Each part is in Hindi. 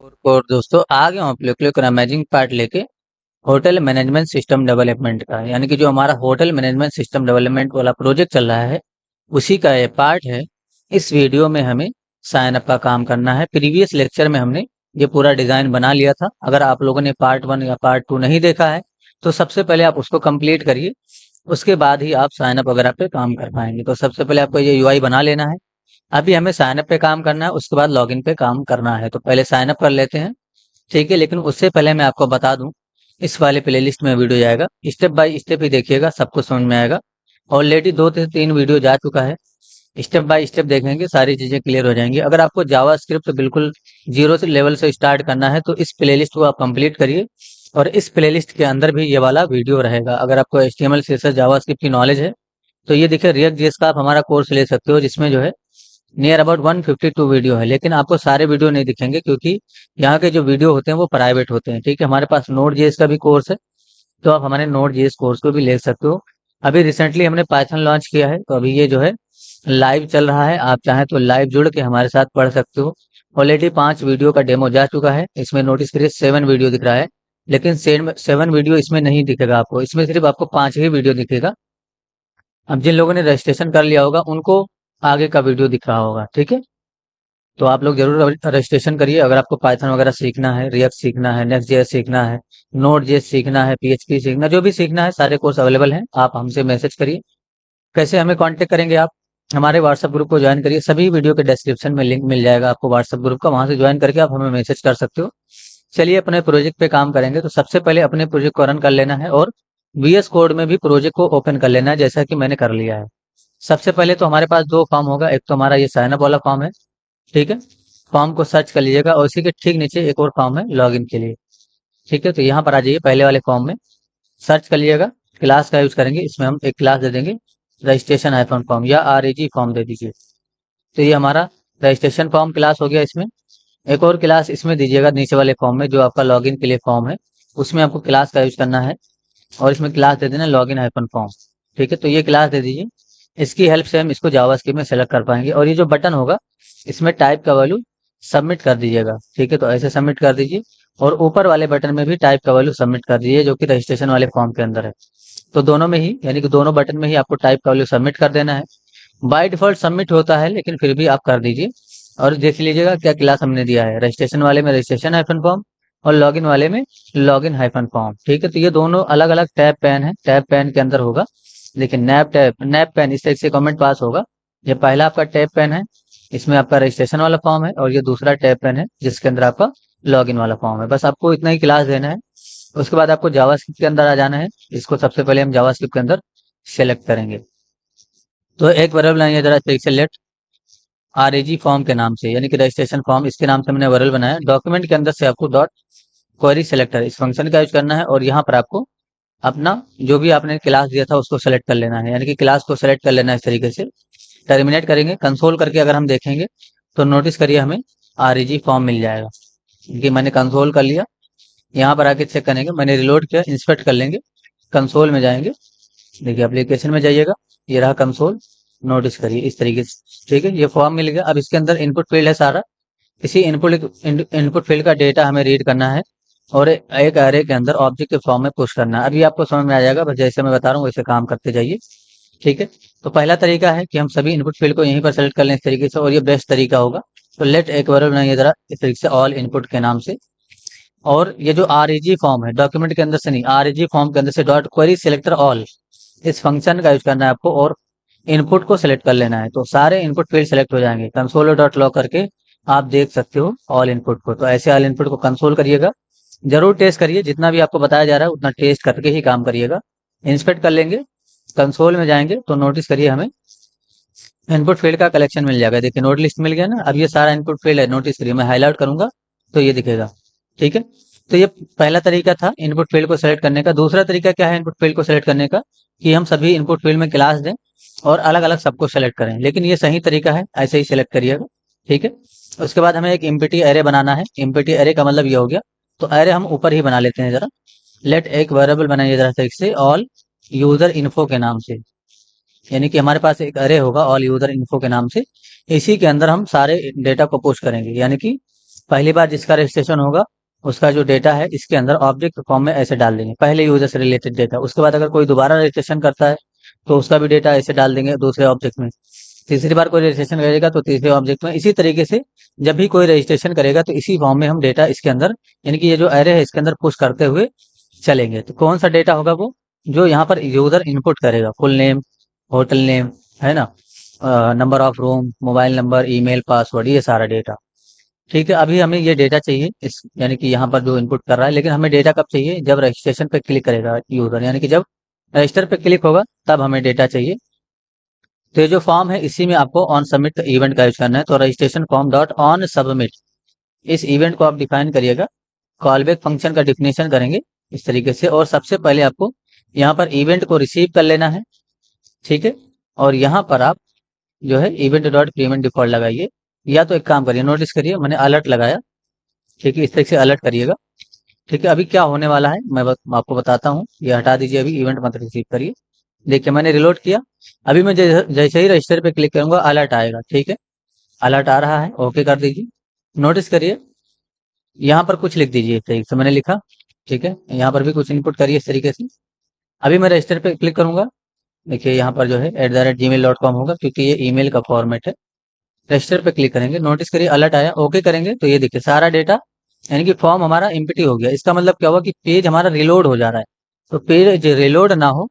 और दोस्तों आ गया हूँ आप लोग के लिए एक अमेजिंग पार्ट लेके होटल मैनेजमेंट सिस्टम डेवलपमेंट का। यानी कि जो हमारा होटल मैनेजमेंट सिस्टम डेवलपमेंट वाला प्रोजेक्ट चल रहा है उसी का ये पार्ट है। इस वीडियो में हमें साइन अप का काम करना है। प्रीवियस लेक्चर में हमने ये पूरा डिजाइन बना लिया था। अगर आप लोगों ने पार्ट 1 या पार्ट 2 नहीं देखा है तो सबसे पहले आप उसको कंप्लीट करिए, उसके बाद ही आप साइन अप वगैरह पे काम कर पाएंगे। तो सबसे पहले आपको ये यूआई बना लेना है। अभी हमें साइन अप पे काम करना है, उसके बाद लॉगिन पे काम करना है। तो पहले साइन अप कर लेते हैं, ठीक है। लेकिन उससे पहले मैं आपको बता दूं, इस वाले प्लेलिस्ट में वीडियो जाएगा, स्टेप बाय स्टेप ही देखिएगा, सबको समझ में आएगा। ऑलरेडी 2 से 3 वीडियो जा चुका है, स्टेप बाय स्टेप देखेंगे सारी चीजें क्लियर हो जाएंगी। अगर आपको जावा स्क्रिप्ट बिल्कुल जीरो से लेवल से स्टार्ट करना है तो इस प्लेलिस्ट को आप कंप्लीट करिए, और इस प्लेलिस्ट के अंदर भी ये वाला वीडियो रहेगा। अगर आपको HTML CSS जावा स्क्रिप्ट की नॉलेज है तो ये देखिए रिएक्ट जेएस का आप हमारा कोर्स ले सकते हो, जिसमें जो है नियर अबाउट 152 वीडियो है। लेकिन आपको सारे वीडियो नहीं दिखेंगे क्योंकि यहाँ के जो वीडियो होते हैं वो प्राइवेट होते हैं, ठीक है। हमारे पास नोड जेएस का भी कोर्स है, तो आप हमारे नोड जेएस कोर्स को भी ले सकते हो। अभी रिसेंटली हमने पाइथन लॉन्च किया है, तो अभी ये जो है लाइव चल रहा है। आप चाहें तो लाइव जुड़ के हमारे साथ पढ़ सकते हो। ऑलरेडी 5 वीडियो का डेमो जा चुका है। इसमें नोटिस करिए 7 वीडियो दिख रहा है, लेकिन 7 वीडियो इसमें नहीं दिखेगा आपको, इसमें सिर्फ आपको 5 ही वीडियो दिखेगा। अब जिन लोगों ने रजिस्ट्रेशन कर लिया होगा उनको आगे का वीडियो दिख रहा होगा, ठीक है। तो आप लोग जरूर रजिस्ट्रेशन करिए। अगर आपको पाइथन वगैरह सीखना है, रिएक्ट सीखना है, नेक्स्ट जेएस सीखना है, नोड जेएस सीखना है, PHP सीखना, जो भी सीखना है सारे कोर्स अवेलेबल हैं। आप हमसे मैसेज करिए। कैसे हमें कांटेक्ट करेंगे आप? हमारे व्हाट्सएप ग्रुप को ज्वाइन करिए, सभी वीडियो के डिस्क्रिप्शन में लिंक मिल जाएगा आपको व्हाट्सएप ग्रुप का, वहां से ज्वाइन करके आप हमें मैसेज कर सकते हो। चलिए अपने प्रोजेक्ट पे काम करेंगे। तो सबसे पहले अपने प्रोजेक्ट को रन कर लेना है और VS कोड में भी प्रोजेक्ट को ओपन कर लेना है, जैसा कि मैंने कर लिया है। सबसे पहले तो हमारे पास 2 फॉर्म होगा, एक तो हमारा ये साइन अप वाला फॉर्म है, ठीक है। फॉर्म को सर्च कर लीजिएगा और इसी के ठीक नीचे एक और फॉर्म है लॉगिन के लिए, ठीक है। तो यहाँ पर आ जाइए, पहले वाले फॉर्म में सर्च कर लीजिएगा। क्लास का यूज करेंगे, इसमें हम एक क्लास दे देंगे रजिस्ट्रेशन हाइफन फॉर्म या RAG फॉर्म दे दीजिए। तो ये हमारा रजिस्ट्रेशन फॉर्म क्लास हो गया। इसमें एक और क्लास इसमें दीजिएगा नीचे वाले फॉर्म में, जो आपका लॉगिन के लिए फॉर्म है उसमें आपको क्लास का यूज करना है, और इसमें क्लास दे देना लॉगिन हाइफन फॉर्म, ठीक है। तो ये क्लास दे दीजिए। इसकी हेल्प से हम इसको जावास्क्रिप्ट में सेलेक्ट कर पाएंगे। और ये जो बटन होगा इसमें टाइप का वैल्यू सबमिट कर दीजिएगा, ठीक है। तो ऐसे सबमिट कर दीजिए, और ऊपर वाले बटन में भी टाइप का वैल्यू सबमिट कर दीजिए, जो कि रजिस्ट्रेशन वाले फॉर्म के अंदर है। तो दोनों में ही, यानी कि दोनों बटन में ही आपको टाइप का वैल्यू सबमिट कर देना है। बाय डिफॉल्ट सबमिट होता है, लेकिन फिर भी आप कर दीजिए। और देख लीजिएगा क्या क्लास हमने दिया है। रजिस्ट्रेशन वाले में रजिस्ट्रेशन हाइफन फॉर्म, और लॉगिन वाले में लॉगिन हाइफन फॉर्म, ठीक है। तो ये दोनों अलग अलग टैब पैन है, टैब पैन के अंदर होगा। लेकिन नैप पैन इस तरह से कमेंट पास होगा। ये पहला आपका टैब पैन है, इसमें आपका रजिस्ट्रेशन वाला फॉर्म है, और ये दूसरा टैब पैन है जिसके अंदर आपका लॉगिन वाला फॉर्म है। बस आपको इतना ही क्लास देना है। उसके बाद आपको जावास्क्रिप्ट के अंदर आ जाना है। इसको सबसे पहले हम जावास्क्रिप्ट के अंदर सेलेक्ट करेंगे। तो एक वेरिएबल है जरा ठीक से लेट RAG फॉर्म के नाम से, यानी कि रजिस्ट्रेशन फॉर्म, इसके नाम से हमने वेरिएबल बनाया। डॉक्यूमेंट के अंदर से आपको डॉट क्वेरी सेलेक्टर इस फंक्शन का यूज करना है, और यहाँ पर आपको अपना जो भी आपने क्लास दिया था उसको सेलेक्ट कर लेना है, यानी कि क्लास को सेलेक्ट कर लेना है। इस तरीके से टर्मिनेट करेंगे, कंसोल करके अगर हम देखेंगे तो नोटिस करिए हमें RAG फॉर्म मिल जाएगा, कि मैंने कंसोल कर लिया। यहाँ पर आके चेक करेंगे, मैंने रिलोड किया, इंस्पेक्ट कर लेंगे, कंसोल में जाएंगे, देखिए एप्लीकेशन में जाइएगा, ये रहा कंसोल। नोटिस करिए इस तरीके से, ठीक है। ये फॉर्म मिल गया। अब इसके अंदर इनपुट फील्ड है सारा। इसी इनपुट फील्ड का डेटा हमें रीड करना है, और एक एरे के अंदर ऑब्जेक्ट के फॉर्म में पुश करना है। अभी आपको समझ में आ जाएगा, बस जैसे मैं बता रहा हूँ वैसे काम करते जाइए, ठीक है। तो पहला तरीका है कि हम सभी इनपुट फील्ड को यहीं पर सेलेक्ट कर लें इस तरीके से, और ये बेस्ट तरीका होगा। तो लेट एक वेरिएबल बनाइए जरा इस तरीके से ऑल इनपुट के नाम से। और ये जो RAG फॉर्म है, डॉक्यूमेंट के अंदर से नहीं, RAG फॉर्म के अंदर से डॉट क्वेरी सिलेक्टर ऑल, इस फंक्शन का यूज करना है आपको, और इनपुट को सिलेक्ट कर लेना है। तो सारे इनपुट फील्ड सेलेक्ट हो जाएंगे। कंसोल डॉट लॉग करके आप देख सकते हो ऑल इनपुट को। तो ऐसे ऑल इनपुट को कंसोल करिएगा, जरूर टेस्ट करिए, जितना भी आपको बताया जा रहा है उतना टेस्ट करके ही काम करिएगा। इंस्पेक्ट कर लेंगे, कंसोल में जाएंगे तो नोटिस करिए हमें इनपुट फील्ड का कलेक्शन मिल जाएगा। देखिए नोट लिस्ट मिल गया ना। अब ये सारा इनपुट फील्ड है, नोटिस करिए, मैं हाईलाइट करूंगा तो ये दिखेगा, ठीक है। तो ये पहला तरीका था इनपुट फील्ड को सेलेक्ट करने का। दूसरा तरीका क्या है इनपुट फील्ड को सेलेक्ट करने का, कि हम सभी इनपुट फील्ड में क्लास दें और अलग अलग सबको सेलेक्ट करें। लेकिन ये सही तरीका है, ऐसे ही सेलेक्ट करिएगा, ठीक है। उसके बाद हमें एक एम्प्टी एरे बनाना है। एम्प्टी एरे का मतलब ये हो गया, तो एरे हम ऊपर ही बना लेते हैं जरा। लेट एक वेरिएबल बनाइए जरा ठीक से ऑल यूजर इन्फो के नाम से, यानी कि हमारे पास एक अरे होगा ऑल यूजर इन्फो के नाम से। इसी के अंदर हम सारे डेटा को पुश करेंगे, यानी कि पहली बार जिसका रजिस्ट्रेशन होगा उसका जो डेटा है इसके अंदर ऑब्जेक्ट फॉर्म में ऐसे डाल देंगे, पहले यूजर से रिलेटेड डेटा। उसके बाद अगर कोई दोबारा रजिस्ट्रेशन करता है तो उसका भी डेटा ऐसे डाल देंगे दूसरे ऑब्जेक्ट में। तीसरी बार कोई रजिस्ट्रेशन करेगा तो तीसरे ऑब्जेक्ट में। इसी तरीके से जब भी कोई रजिस्ट्रेशन करेगा तो इसी फॉर्म में हम डेटा इसके अंदर, यानी कि ये जो एरे है इसके अंदर पुश करते हुए चलेंगे। तो कौन सा डेटा होगा वो जो यहाँ पर यूजर इनपुट करेगा, फुल नेम, होटल नेम, है ना, number of room, mobile number, email, password, ये सारा डेटा। ठीक है, अभी हमें ये डेटा चाहिए इस, यानी कि यहाँ पर जो इनपुट कर रहा है। लेकिन हमें डेटा कब चाहिए, जब रजिस्ट्रेशन पे क्लिक करेगा यूजर, यानी कि जब रजिस्टर पे क्लिक होगा तब हमें डेटा चाहिए। तो ये जो फॉर्म है इसी में आपको ऑन सबमिट इवेंट का यूज करना है। तो registration form dot on submit, इस इवेंट को आप डिफाइन करिएगा। कॉलबैक फंक्शन का डिफिनेशन करेंगे इस तरीके से। और सबसे पहले आपको यहाँ पर इवेंट को रिसीव कर लेना है, ठीक है। और यहाँ पर आप जो है इवेंट डॉट प्रीवेंट डिफॉल्ट लगाइए, या तो एक काम करिए, नोटिस करिए मैंने अलर्ट लगाया, ठीक है, इस तरह से अलर्ट करिएगा। ठीक है, अभी क्या होने वाला है मैं आपको बताता हूँ। ये हटा दीजिए, अभी इवेंट मत रिसीव करिए। देखिए मैंने रिलोड किया, अभी मैं जैसे ही रजिस्टर पे क्लिक करूंगा अलर्ट आएगा, ठीक है, अलर्ट आ रहा है, ओके कर दीजिए। नोटिस करिए यहाँ पर कुछ लिख दीजिए इस तरीके से मैंने लिखा, ठीक है। यहाँ पर भी कुछ इनपुट करिए इस तरीके से। अभी मैं रजिस्टर पे क्लिक करूंगा, देखिए यहाँ पर जो है @gmail.com होगा, क्योंकि ये ईमेल का फॉर्मेट है। रजिस्टर पे क्लिक करेंगे, नोटिस करिए अलर्ट आया, ओके करेंगे तो ये देखिए सारा डेटा, यानी कि फॉर्म हमारा एम्प्टी हो गया। इसका मतलब क्या हुआ कि पेज हमारा रिलोड हो जा रहा है। तो पेज रिलोड ना हो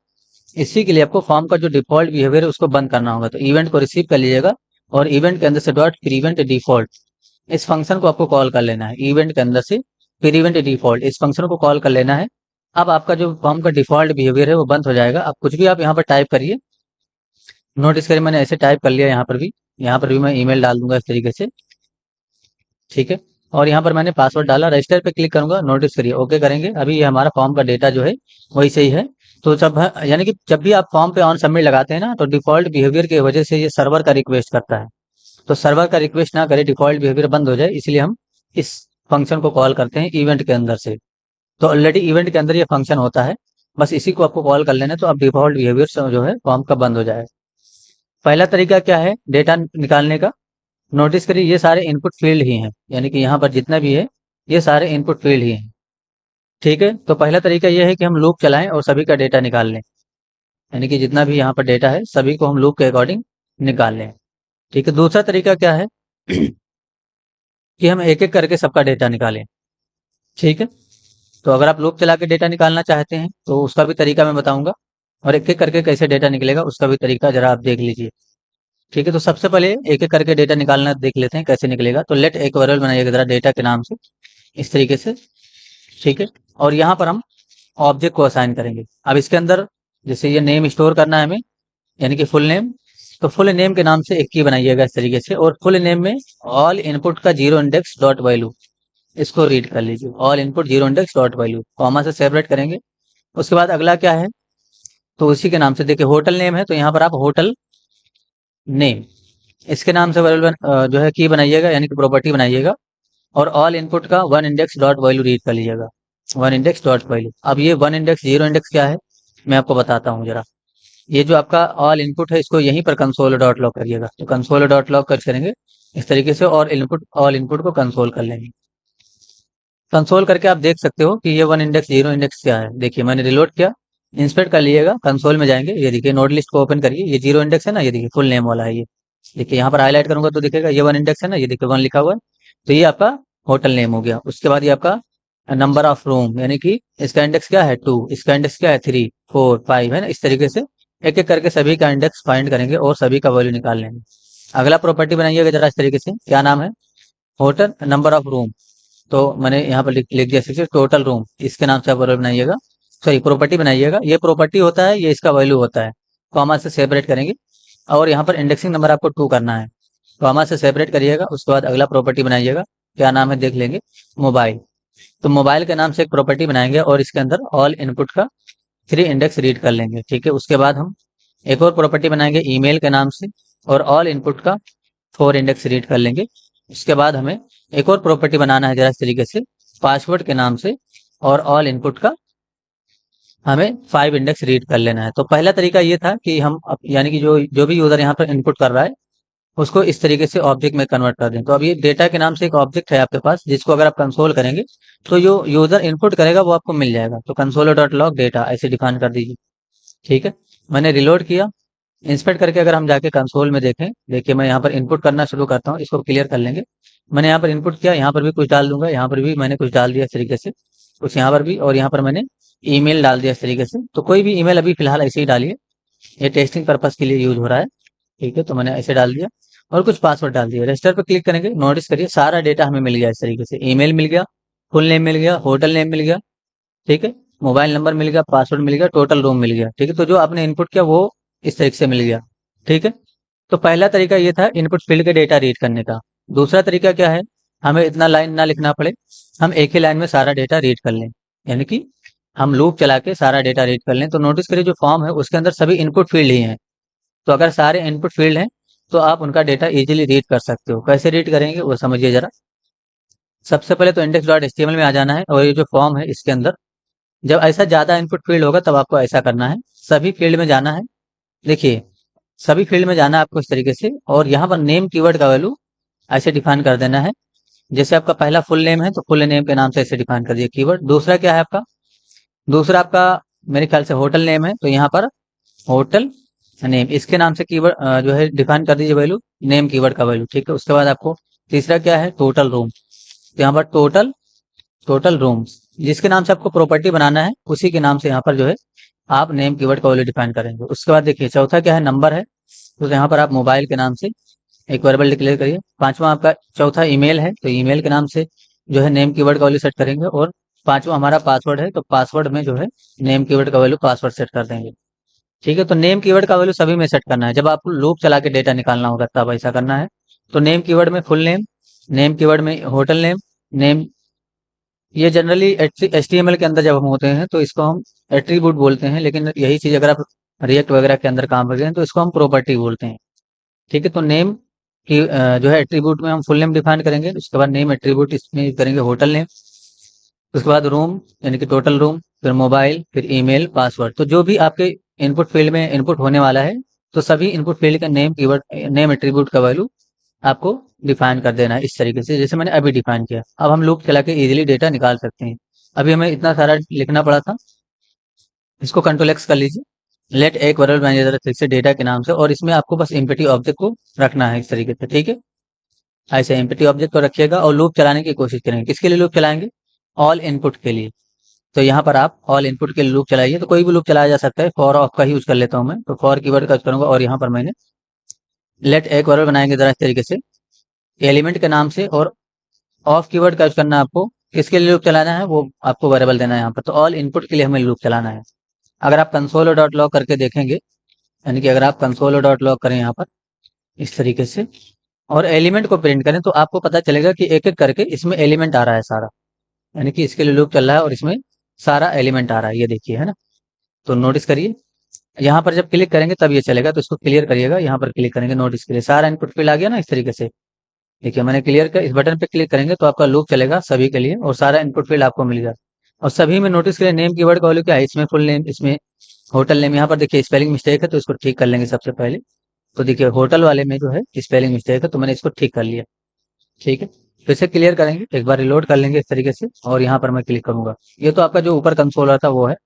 इसी के लिए आपको फॉर्म का जो डिफॉल्ट बिहेवियर है उसको बंद करना होगा। तो इवेंट को रिसीव कर लीजिएगा और इवेंट के अंदर से डॉट प्रीवेंट डिफॉल्ट, इस फंक्शन को आपको कॉल कर लेना है। इवेंट के अंदर से प्रीवेंट डिफॉल्ट, इस फंक्शन को कॉल कर लेना है। अब आपका जो फॉर्म का डिफॉल्ट बिहेवियर है वो बंद हो जाएगा। अब कुछ भी आप यहाँ पर टाइप करिए, नोटिस करिए मैंने ऐसे टाइप कर लिया। यहाँ पर भी मैं ईमेल डाल दूंगा इस तरीके से, ठीक है। और यहाँ पर मैंने पासवर्ड डाला, रजिस्टर पे क्लिक करूंगा, नोटिस करिए ओके करेंगे। अभी ये हमारा फॉर्म का डेटा जो है वही सही है। तो जब यानी कि जब भी आप फॉर्म पे ऑन सबमिट लगाते हैं ना, तो डिफॉल्ट बिहेवियर की वजह से ये सर्वर का रिक्वेस्ट करता है। तो सर्वर का रिक्वेस्ट ना करे, डिफॉल्ट बिहेवियर बंद हो जाए, इसलिए हम इस फंक्शन को कॉल करते हैं इवेंट के अंदर से। तो ऑलरेडी इवेंट के अंदर ये फंक्शन होता है, बस इसी को आपको कॉल कर लेना है। तो अब डिफॉल्ट बिहेवियर जो है फॉर्म का बंद हो जाए। पहला तरीका क्या है डेटा निकालने का, नोटिस करिए ये सारे इनपुट फील्ड ही हैं, यानी कि यहाँ पर जितना भी है ये सारे इनपुट फील्ड ही हैं, ठीक है। तो पहला तरीका ये है कि हम लूप चलाएं और सभी का डेटा निकाल लें, यानी कि जितना भी यहाँ पर डेटा है सभी को हम लूप के अकॉर्डिंग निकाल लें, ठीक है। दूसरा तरीका क्या है कि हम एक एक करके सबका डेटा निकालें, ठीक है। तो अगर आप लूप चला के डेटा निकालना चाहते हैं तो उसका भी तरीका मैं बताऊंगा, और एक एक करके कैसे डेटा निकलेगा उसका भी तरीका जरा आप देख लीजिए, ठीक है। तो सबसे पहले एक एक करके डेटा निकालना देख लेते हैं कैसे निकलेगा। तो लेट एक वेरिएबल बनाइएगा जरा डेटा के नाम से इस तरीके से, ठीक है। और यहाँ पर हम ऑब्जेक्ट को असाइन करेंगे। अब इसके अंदर जैसे ये नेम स्टोर करना है हमें, यानी कि फुल नेम, तो फुल नेम के नाम से एक की बनाइएगा इस तरीके से। और फुल नेम में ऑल इनपुट का जीरो इंडेक्स डॉट वैल्यू, इसको रीड कर लीजिए, all input zero index dot value, comma से सेपरेट करेंगे। उसके बाद अगला क्या है, तो उसी के नाम से देखिए होटल नेम है तो यहाँ पर आप होटल नेम, इसके नाम से वेरिएबल जो है की बनाइएगा, यानी कि प्रॉपर्टी बनाइएगा। और ऑल इनपुट का one index dot value read कर लीजिएगा, वन इंडेक्स डॉट वैल्यू। अब ये वन इंडेक्स जीरो इंडेक्स क्या है मैं आपको बताता हूँ जरा। ये जो आपका ऑल इनपुट है इसको यहीं पर कंसोल डॉट लॉग करिएगा। तो कंसोल डॉट लॉग कर करेंगे इस तरीके से, और इनपुट ऑल इनपुट को कंसोल कर लेंगे। कंसोल करके आप देख सकते हो कि ये वन इंडेक्स जीरो इंडेक्स क्या है। देखिए मैंने रिलोड किया, इंस्पेक्ट कर लीजिएगा, कंसोल में जाएंगे, ये देखिए नोड लिस्ट को ओपन करिए, ये जीरो इंडेक्स है ना, ये देखिए फुल नेम वाला है ये। देखिए यहाँ पर हाईलाइट करूंगा तो दिखेगा ये वन इंडेक्स है ना, ये देखिए वन लिखा हुआ है। तो ये आपका होटल नेम हो गया। उसके बाद ये आपका नंबर ऑफ रूम, यानी कि इसका इंडेक्स क्या है 2, इसका इंडेक्स क्या है 3, 4, 5, है ना। इस तरीके से एक एक करके सभी का इंडेक्स फाइंड करेंगे और सभी का वैल्यू निकाल लेंगे। अगला प्रॉपर्टी बनाइएगा जरा इस तरीके से, क्या नाम है, होटल नंबर ऑफ रूम। तो मैंने यहाँ पर लिख दिया सिक्स, टोटल रूम, इसके नाम से आप वैल्यू बनाइएगा, सॉरी प्रॉपर्टी बनाइएगा। ये प्रॉपर्टी होता है, ये इसका वैल्यू होता है, कॉमा से सेपरेट करेंगे। और यहाँ पर इंडेक्सिंग नंबर आपको 2 करना है, कॉमा से सेपरेट करिएगा। उसके बाद अगला प्रॉपर्टी बनाइएगा, क्या नाम है देख लेंगे, मोबाइल। तो मोबाइल के नाम से एक प्रॉपर्टी बनाएंगे और इसके अंदर ऑल इनपुट का 3 इंडेक्स रीड कर लेंगे, ठीक है। उसके बाद हम एक और प्रॉपर्टी बनाएंगे ईमेल के नाम से, और ऑल इनपुट का 4 इंडेक्स रीड कर लेंगे। उसके बाद हमें एक और प्रॉपर्टी बनाना है जरा इस तरीके से, पासवर्ड के नाम से, और ऑल इनपुट का हमें 5 इंडेक्स रीड कर लेना है। तो पहला तरीका ये था कि हम यानी कि जो जो भी यूजर यहाँ पर इनपुट कर रहा है उसको इस तरीके से ऑब्जेक्ट में कन्वर्ट कर दें। तो अब ये डेटा के नाम से एक ऑब्जेक्ट है आपके पास, जिसको अगर आप कंसोल करेंगे तो जो यूजर इनपुट करेगा वो आपको मिल जाएगा। तो कंसोल डॉट लॉग डेटा ऐसे डिफाइन कर दीजिए। ठीक है, मैंने रिलोड किया। इंस्पेक्ट करके अगर हम जाके कंसोल में देखें, देखिए मैं यहाँ पर इनपुट करना शुरू करता हूँ, इसको क्लियर कर लेंगे। मैंने यहाँ पर इनपुट किया, यहाँ पर भी कुछ डाल दूंगा, यहाँ पर भी मैंने कुछ डाल दिया इस तरीके से, कुछ यहाँ पर भी, और यहाँ पर मैंने ईमेल डाल दिया इस तरीके से। तो कोई भी ईमेल अभी फिलहाल ऐसे ही डालिए, ये टेस्टिंग पर्पज के लिए यूज हो रहा है। ठीक है, तो मैंने ऐसे डाल दिया और कुछ पासवर्ड डाल दिया। रजिस्टर पर क्लिक करेंगे, नोटिस करिए सारा डेटा हमें मिल गया इस तरीके से। ईमेल मिल गया, फुल नेम मिल गया, होटल नेम मिल गया, ठीक है, मोबाइल नंबर मिल गया, पासवर्ड मिल गया, टोटल रूम मिल गया। ठीक है, तो जो आपने इनपुट किया वो इस तरीके से मिल गया। ठीक है, तो पहला तरीका ये था इनपुट फील्ड के डेटा रीड करने का। दूसरा तरीका क्या है, हमें इतना लाइन ना लिखना पड़े, हम एक ही लाइन में सारा डेटा रीड कर लें, यानी कि हम लूप चला के सारा डेटा रीड कर लें। तो नोटिस करिए जो फॉर्म है उसके अंदर सभी इनपुट फील्ड ही हैं। तो अगर सारे इनपुट फील्ड हैं तो आप उनका डेटा इजीली रीड कर सकते हो। कैसे रीड करेंगे वो समझिए जरा। सबसे पहले तो इंडेक्स डॉट एचटीएमएल में आ जाना है, और ये जो फॉर्म है इसके अंदर जब ऐसा ज्यादा इनपुट फील्ड होगा तब आपको ऐसा करना है, सभी फील्ड में जाना है। देखिए, सभी फील्ड में जाना है आपको इस तरीके से, और यहाँ पर नेम कीवर्ड का वैल्यू ऐसे डिफाइन कर देना है। जैसे आपका पहला फुल नेम है तो फुल नेम के नाम से ऐसे डिफाइन कर दिया कीवर्ड। दूसरा क्या है आपका, दूसरा आपका मेरे ख्याल से होटल नेम है, तो यहाँ पर होटल नेम इसके नाम से कीवर्ड जो है डिफाइन कर दीजिए वैल्यू, नेम कीवर्ड का वैल्यू। ठीक है, उसके बाद आपको तीसरा क्या है, टोटल रूम। तो यहाँ पर टोटल टोटल रूम्स जिसके नाम से आपको प्रॉपर्टी बनाना है उसी के नाम से यहाँ पर जो है आप नेम कीवर्ड का वैल्यू डिफाइन करेंगे। उसके बाद देखिए चौथा क्या है, नंबर है, तो यहाँ पर आप मोबाइल के नाम से एक वेरिएबल डिक्लेयर करिए। पांचवा आपका चौथा ईमेल है, तो ईमेल के नाम से जो है नेम कीवर्ड का वैल्यू सेट करेंगे। और पांचवा हमारा पासवर्ड है, तो पासवर्ड में जो है नेम कीवर्ड का वैल्यू पासवर्ड सेट कर देंगे। ठीक है, तो नेम कीवर्ड का वैल्यू सभी में सेट करना है। जब आपको लूप चला के डेटा निकालना होगा तब ऐसा करना है। तो नेम कीवर्ड में फुल नेम, नेम कीवर्ड में होटल नेम, नेम, ये जनरली एचटीएमएल के अंदर जब हम होते हैं तो इसको हम एट्रीब्यूट बोलते हैं, लेकिन यही चीज अगर आप रिएक्ट वगैरह के अंदर काम कर रहे हैं तो इसको हम प्रॉपर्टी बोलते हैं। ठीक है, तो नेम की जो है एट्रीब्यूट में हम फुल नेम डिफाइन करेंगे, उसके बाद नेम एट्रीब्यूट इसमें करेंगे होटल नेम, उसके बाद रूम यानी कि टोटल रूम, फिर मोबाइल, फिर ईमेल, पासवर्ड। तो जो भी आपके इनपुट फील्ड में इनपुट होने वाला है तो सभी इनपुट फील्ड का नेम कीवर्ड नेम एट्रीब्यूट का वैल्यू आपको डिफाइन कर देना है इस तरीके से जैसे मैंने अभी डिफाइन किया। अब हम लूप चला के इजीली डेटा निकाल सकते हैं। अभी हमें इतना सारा लिखना पड़ा था, इसको कंट्रोल एक्स कर लीजिए। लेट एक वेरिएबल मैनेजर फिर से डेटा के नाम से, और इसमें आपको बस एम्प्टी ऑब्जेक्ट को रखना है इस तरीके से। ठीक है, ऐसे एम्प्टी ऑब्जेक्ट को रखिएगा और लूप चलाने की कोशिश करेंगे। किसके लिए लूप चलाएंगे, ऑल इनपुट के लिए। तो यहाँ पर आप ऑल इनपुट के लिए लूप चलाइए, तो कोई भी लूप चलाया जा सकता है। फॉर ऑफ का यूज कर लेता हूँ मैं, तो फॉर कीवर्ड का यूज करूंगा, और यहाँ पर मैंने लेट एक वेरिएबल बनाएंगे जरा इस तरीके से एलिमेंट के नाम से, और ऑफ कीवर्ड का यूज करना है आपको। किसके लिए लूप चलाना है वो आपको वेरिएबल देना है यहाँ पर, तो ऑल इनपुट के लिए हमें लूप चलाना है। अगर आप कंसोल डॉट लॉग करके देखेंगे, यानी कि अगर आप कंसोल डॉट लॉग करें यहाँ पर इस तरीके से और एलिमेंट को प्रिंट करें, तो आपको पता चलेगा कि एक एक करके इसमें एलिमेंट आ रहा है सारा, यानी कि इसके लिए लूप चल रहा है और इसमें सारा एलिमेंट आ रहा है, ये देखिए, है ना। तो नोटिस करिए यहाँ पर जब क्लिक करेंगे तब ये चलेगा, तो इसको क्लियर करिएगा। यहाँ पर क्लिक करेंगे, नोटिस करिए सारा इनपुट फील्ड आ गया ना इस तरीके से। देखिए मैंने क्लियर कर, इस बटन पे क्लिक करेंगे तो आपका लूप चलेगा सभी के लिए और सारा इनपुट फील्ड आपको मिल जाएगा। और सभी में नोटिस करिए नेम कीवर्ड का वैल्यू क्या है, इसमें फुल नेम, इसमें होटल नेम। यहाँ पर देखिए स्पेलिंग मिस्टेक है तो इसको ठीक कर लेंगे सबसे पहले। तो देखिए होटल वाले में जो है स्पेलिंग मिस्टेक है, तो मैंने इसको ठीक कर लिया। ठीक है, फिर से क्लियर करेंगे, एक बार रिलोड कर लेंगे इस तरीके से, और यहाँ पर मैं क्लिक करूंगा। ये तो आपका जो ऊपर कंसोल था वो है,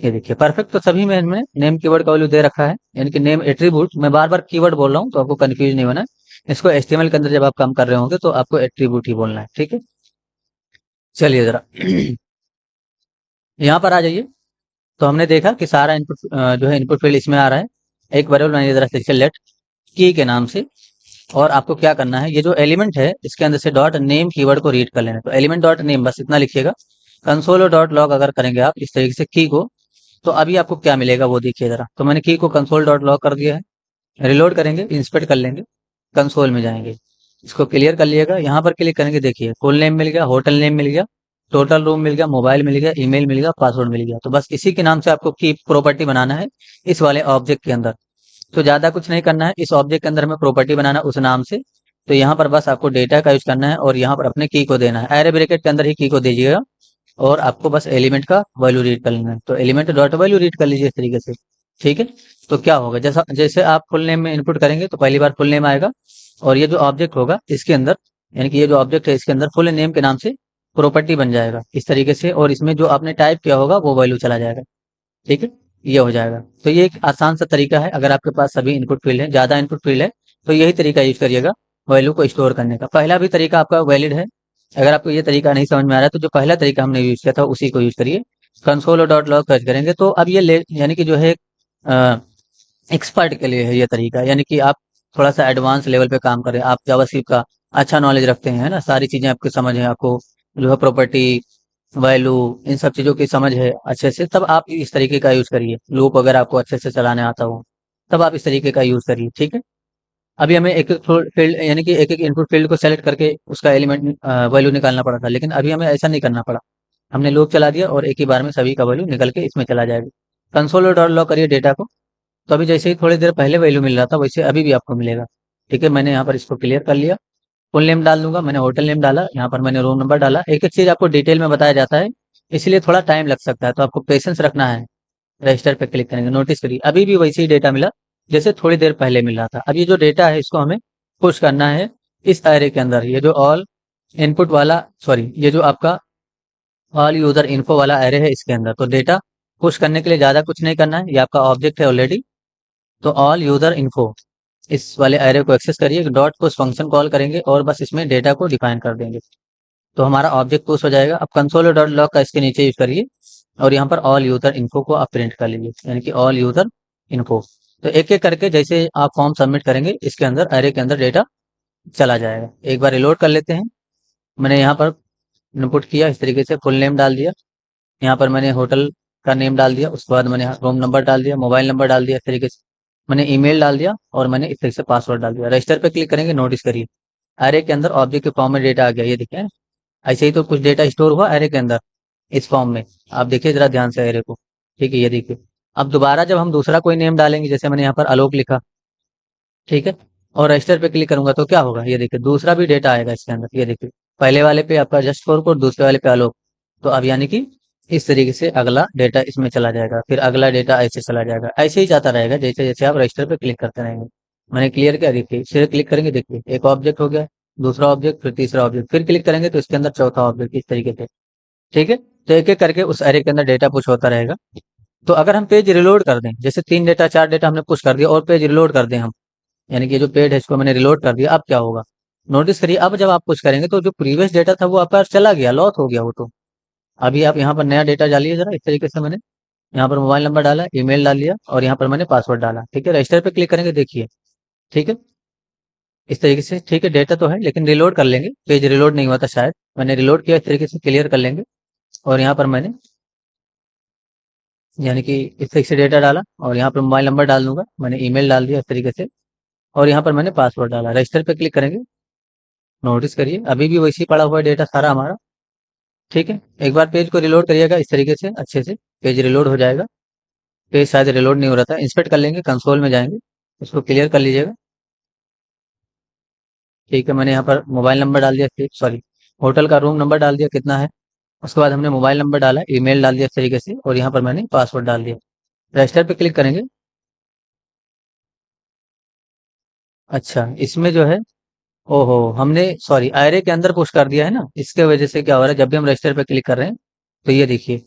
ये देखिए परफेक्ट। तो सभी में इनमें नेम कीवर्ड का वैल्यू दे रखा है, यानी कि नेम एट्रीब्यूट। मैं बार बार कीवर्ड बोल रहा हूँ तो आपको कंफ्यूज नहीं होना है। इसको एचटीएमएल के अंदर जब आप काम कर रहे होंगे तो आपको एट्रीब्यूट ही बोलना है। ठीक है, चलिए जरा यहाँ पर आ जाइए। तो हमने देखा कि सारा इनपुट जो है इनपुट फील्ड इसमें आ रहा है। एक वेरिएबल मैंने जरा से लेट की के नाम से, और आपको क्या करना है, ये जो एलिमेंट है इसके अंदर से डॉट नेम कीवर्ड को रीड कर लेना है। तो एलिमेंट डॉट नेम बस इतना लिखिएगा। कंसोल डॉट लॉग अगर करेंगे आप इस तरीके से की को, तो अभी आपको क्या मिलेगा वो देखिए जरा। तो मैंने की को कंसोल डॉट लॉग कर दिया है। रिलोड करेंगे, इंस्पेक्ट कर लेंगे, कंसोल में जाएंगे, इसको क्लियर कर लिएगा। यहाँ पर क्लिक करेंगे, देखिए फुल नेम मिल गया, होटल नेम मिल गया, टोटल रूम मिल गया, मोबाइल मिल गया, ईमेल मिल गया, पासवर्ड मिल गया। तो बस इसी के नाम से आपको की प्रॉपर्टी बनाना है इस वाले ऑब्जेक्ट के अंदर। तो ज्यादा कुछ नहीं करना है, इस ऑब्जेक्ट के अंदर हमें प्रॉपर्टी बनाना उस नाम से। तो यहाँ पर बस आपको डेटा का यूज करना है और यहाँ पर अपने की को देना है। एरे ब्रैकेट के अंदर ही की को दीजिएगा और आपको बस एलिमेंट का वैल्यू रीड कर लेना है। तो एलिमेंट डॉट वैल्यू रीड कर लीजिए इस तरीके से। ठीक है, तो क्या होगा, जैसा जैसे आप फुल नेम में इनपुट करेंगे तो पहली बार फुल नेम आएगा, और ये जो ऑब्जेक्ट होगा इसके अंदर, यानी कि ये जो ऑब्जेक्ट है इसके अंदर फुल नेम के नाम से प्रॉपर्टी बन जाएगा इस तरीके से, और इसमें जो आपने टाइप किया होगा वो वैल्यू चला जाएगा। ठीक है, ये हो जाएगा। तो ये एक आसान सा तरीका है, अगर आपके पास सभी इनपुट फील्ड है, ज़्यादा इनपुट फील्ड है, तो यही तरीका यूज करिएगा वैल्यू को स्टोर करने का। पहला भी तरीका आपका वैलिड है। अगर आपको ये तरीका नहीं समझ में आ रहा है तो जो पहला तरीका हमने यूज किया था उसी को यूज करिए। कंसोल और डॉट लॉग सर्च करेंगे तो अब ये यानी कि जो है एक्सपर्ट के लिए है ये तरीका, यानी कि आप थोड़ा सा एडवांस लेवल पे काम करें, आप जावास्क्रिप्ट का अच्छा नॉलेज रखते हैं, है ना, सारी चीजें आपको समझ है, आपको जो है प्रॉपर्टी, वैल्यू, इन सब चीजों की समझ है अच्छे से, तब आप इस तरीके का यूज करिए। लूप अगर आपको अच्छे से चलाने आता हो तब आप इस तरीके का यूज करिए। ठीक है, अभी हमें एक एक फील्ड यानी कि एक एक इनपुट फील्ड को सेलेक्ट करके उसका एलिमेंट वैल्यू निकालना पड़ा था, लेकिन अभी हमें ऐसा नहीं करना पड़ा। हमने लूप चला दिया और एक ही बार में सभी का वैल्यू निकल के इसमें चला जाएगा। कंसोल डॉट लॉग करिए डेटा को, तो अभी जैसे ही थोड़ी देर पहले वैल्यू मिल रहा था वैसे अभी भी आपको मिलेगा। ठीक है, मैंने यहाँ पर इसको क्लियर कर लिया। फुल नेम डाल दूंगा, मैंने होटल नेम डाला, यहाँ पर मैंने रूम नंबर डाला। एक एक चीज आपको डिटेल में बताया जाता है, इसलिए थोड़ा टाइम लग सकता है, तो आपको पेशेंस रखना है। रजिस्टर पे क्लिक करेंगे, नोटिस करिए अभी भी वैसे ही डेटा मिला जैसे थोड़ी देर पहले मिल रहा था। अब ये जो डेटा है इसको हमें पुश करना है इस एरे के अंदर, ये जो ऑल इनपुट वाला, सॉरी, ये जो आपका ऑल यूजर इन्फो वाला एरे है इसके अंदर। तो डेटा पुश करने के लिए ज्यादा कुछ नहीं करना है, ये आपका ऑब्जेक्ट है ऑलरेडी। तो ऑल यूजर इन्फो इस वाले एरे को एक्सेस करिए, डॉट पुश फंक्शन कॉल करेंगे और बस इसमें डेटा को डिफाइन कर देंगे, तो हमारा ऑब्जेक्ट पुश हो जाएगा। अब कंसोल डॉट लॉग का इसके नीचे यूज करिए और यहाँ पर ऑल यूजर इन्फो को आप प्रिंट कर लीजिए, यानी कि ऑल यूजर इन्फो। तो एक एक करके जैसे आप फॉर्म सबमिट करेंगे इसके अंदर एरे के अंदर डेटा चला जाएगा। एक बार रिलोड कर लेते हैं। मैंने यहाँ पर इनपुट किया इस तरीके से, फुल नेम डाल दिया, यहाँ पर मैंने होटल का नेम डाल दिया, उसके बाद मैंने रूम नंबर डाल दिया, मोबाइल नंबर डाल दिया, इस तरीके से मैंने ईमेल डाल दिया और मैंने इस तरीके से पासवर्ड डाल दिया। रजिस्टर पे क्लिक करेंगे, नोटिस करिए एरे के अंदर ऑब्जेक्ट के फॉर्म में डेटा आ गया, ये देखिए। ऐसे ही तो कुछ डेटा स्टोर हुआ एरे के अंदर इस फॉर्म में, आप देखिए जरा ध्यान से एरे को। ठीक है, ये देखिए। अब दोबारा जब हम दूसरा कोई नेम डालेंगे, जैसे मैंने यहाँ पर आलोक लिखा, ठीक है, और रजिस्टर पे क्लिक करूंगा तो क्या होगा, ये देखिए दूसरा भी डेटा आएगा इसके अंदर। ये देखिए पहले वाले पे आपका जस्ट फोर कोड, दूसरे वाले पे आलोक। तो अब यानी कि इस तरीके से अगला डेटा इसमें चला जाएगा, फिर अगला डेटा ऐसे चला जाएगा, ऐसे ही जाता रहेगा जैसे जैसे आप रजिस्टर पे क्लिक करते रहेंगे। मैंने क्लियर किया, देखिए फिर क्लिक करेंगे, देखिए एक ऑब्जेक्ट हो गया, दूसरा ऑब्जेक्ट, फिर तीसरा ऑब्जेक्ट, फिर क्लिक करेंगे तो इसके अंदर चौथा ऑब्जेक्ट, इस तरीके से। ठीक है, तो एक एक करके उस एरे के अंदर डेटा पुश होता रहेगा। तो अगर हम पेज रिलोड कर दें, जैसे 3 डेटा 4 डेटा हमने पुश कर दिया और पेज रिलोड कर दें हम, यानी कि जो पेज है इसको मैंने रिलोड कर दिया, अब क्या होगा, नोटिस करिए अब जब आप पुश करेंगे तो जो प्रीवियस डेटा था वो आपका चला गया, लॉस हो गया वो। तो अभी आप यहाँ पर नया डेटा डालिए जरा, इस तरीके से मैंने यहाँ पर मोबाइल नंबर डाला, ईमेल डाल दिया और यहाँ पर मैंने पासवर्ड डाला। ठीक है, रजिस्टर पे क्लिक करेंगे, देखिए। ठीक है, इस तरीके से। ठीक है, डेटा तो है लेकिन रिलोड कर लेंगे, पेज रिलोड नहीं हुआ था शायद, मैंने रिलोड किया, इस तरीके से क्लियर कर लेंगे। और यहाँ पर मैंने यानी कि इस तरीके से डेटा डाला और यहाँ पर मोबाइल नंबर डाल दूंगा, मैंने ईमेल डाल दिया इस तरीके से, और यहाँ पर मैंने पासवर्ड डाला। रजिस्टर पे क्लिक करेंगे, नोटिस करिए अभी भी वैसे ही पड़ा हुआ है डेटा सारा हमारा। ठीक है, एक बार पेज को रिलोड करिएगा इस तरीके से, अच्छे से पेज रिलोड हो जाएगा। पेज शायद रिलोड नहीं हो रहा था, इंस्पेक्ट कर लेंगे, कंसोल में जाएंगे, उसको क्लियर कर लीजिएगा। ठीक है, मैंने यहाँ पर मोबाइल नंबर डाल दिया, सॉरी, होटल का रूम नंबर डाल दिया कितना है, उसके बाद हमने मोबाइल नंबर डाला, ईमेल डाल दिया इस तरीके से, और यहाँ पर मैंने पासवर्ड डाल दिया। रजिस्टर पे क्लिक करेंगे। अच्छा, इसमें जो है, ओहो, हमने सॉरी एरे के अंदर पुश कर दिया है ना, इसके वजह से क्या हो रहा है, जब भी हम रजिस्टर पे क्लिक कर रहे हैं तो ये देखिए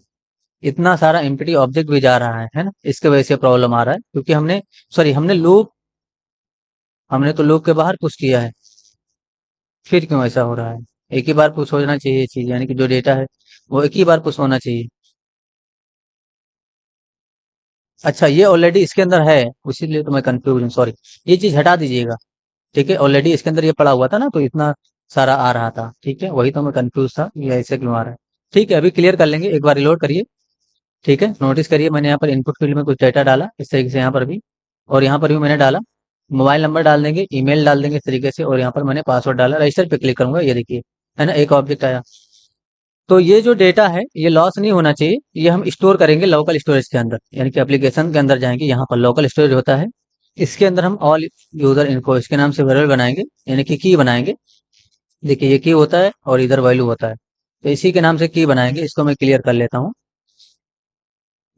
इतना सारा एम्प्टी ऑब्जेक्ट भी जा रहा है ना, इसके वजह से प्रॉब्लम आ रहा है, क्योंकि हमने सॉरी हमने तो लूप के बाहर पुश किया है, फिर क्यों ऐसा हो रहा है। एक ही बार पुश होना चाहिए चीज, यानी कि जो डेटा है वो एक ही बार पुश होना चाहिए। अच्छा, ये ऑलरेडी इसके अंदर है, इसीलिए तो मैं कंफ्यूज हूँ, सॉरी। ये चीज हटा दीजिएगा। ठीक है, ऑलरेडी इसके अंदर ये पड़ा हुआ था ना, तो इतना सारा आ रहा था। ठीक है, वही तो मैं कंफ्यूज था, ये ऐसे क्यों आ रहा है। ठीक है, अभी क्लियर कर लेंगे, एक बार रिलोड करिए। ठीक है, नोटिस करिए मैंने यहाँ पर इनपुट फील्ड में कुछ डेटा डाला इस तरीके से, यहाँ पर भी और यहाँ पर भी मैंने डाला। मोबाइल नंबर डाल देंगे, ईमेल डाल देंगे इस तरीके से, और यहाँ पर मैंने पासवर्ड डाला। रजिस्टर पे क्लिक करूंगा, ये देखिए, है ना, एक ऑब्जेक्ट आया। तो ये जो डेटा है ये लॉस नहीं होना चाहिए, ये हम स्टोर करेंगे लोकल स्टोरेज के अंदर, यानी कि एप्लीकेशन के अंदर जाएंगे, यहाँ पर लोकल स्टोरेज होता है, इसके अंदर हम ऑल यूजर इन्फो इसके नाम से वेरिएबल बनाएंगे, यानी कि की बनाएंगे। देखिए ये की होता है और इधर वैल्यू होता है, तो इसी के नाम से की बनाएंगे। इसको मैं क्लियर कर लेता हूँ,